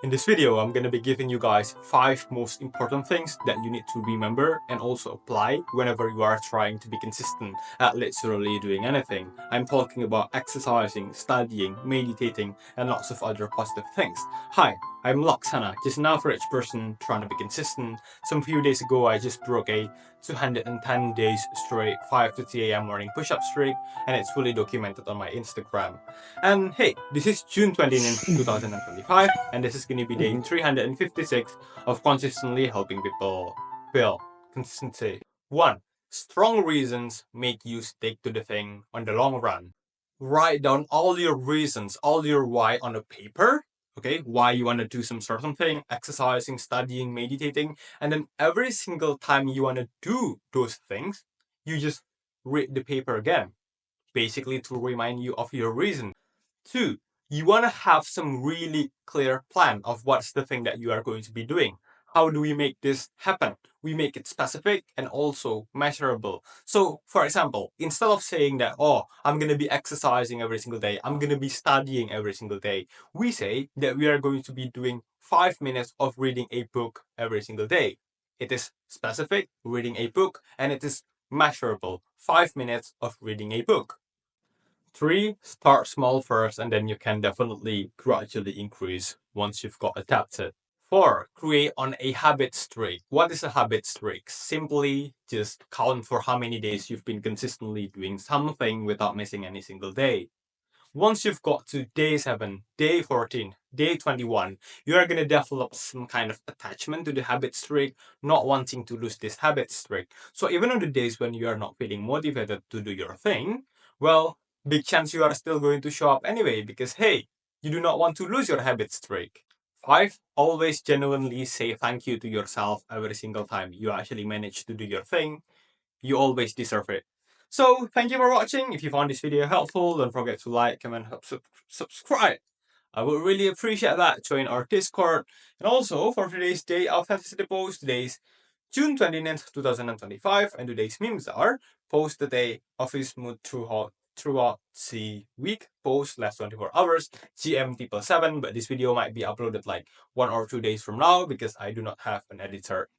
In this video, I'm going to be giving you guys 5 most important things that you need to remember and also apply whenever you are trying to be consistent at literally doing anything. I'm talking about exercising, studying, meditating, and lots of other positive things. Hi, I'm Laksana, just an average person trying to be consistent. Some few days ago, I just broke a 210 days straight 5 to 3 a.m. morning push-up streak, and it's fully documented on my Instagram. And hey, this is June 29th, 2025, and this is going to be day 356 of consistently helping people build consistency. 1. Strong reasons make you stick to the thing on the long run. Write down all your reasons, all your why on a paper. Okay, why you want to do some certain thing, exercising, studying, meditating, and then every single time you want to do those things, you just read the paper again, basically to remind you of your reason. 2, you want to have some really clear plan of what's the thing that you are going to be doing. How do we make this happen? We make it specific and also measurable. So, for example, instead of saying that, oh, I'm going to be exercising every single day, I'm going to be studying every single day, we say that we are going to be doing 5 minutes of reading a book every single day. It is specific, reading a book, and it is measurable, 5 minutes of reading a book. 3, start small first and then you can definitely gradually increase once you've got adapted. 4, create on a habit streak. What is a habit streak? Simply just count for how many days you've been consistently doing something without missing any single day. Once you've got to day 7, day 14, day 21, you are going to develop some kind of attachment to the habit streak, not wanting to lose this habit streak. So even on the days when you are not feeling motivated to do your thing, well, big chance you are still going to show up anyway because, hey, you do not want to lose your habit streak. 5, always genuinely say thank you to yourself every single time you actually manage to do your thing. You always deserve it. So, thank you for watching. If you found this video helpful, don't forget to like, comment, subscribe. I would really appreciate that. Join our Discord. And also, for today's day of Authenticity Post, today's June 29th, 2025, and today's memes are post the day, office mood throughout the week, post last 24 hours, GMT +7, but this video might be uploaded like 1 or 2 days from now because I do not have an editor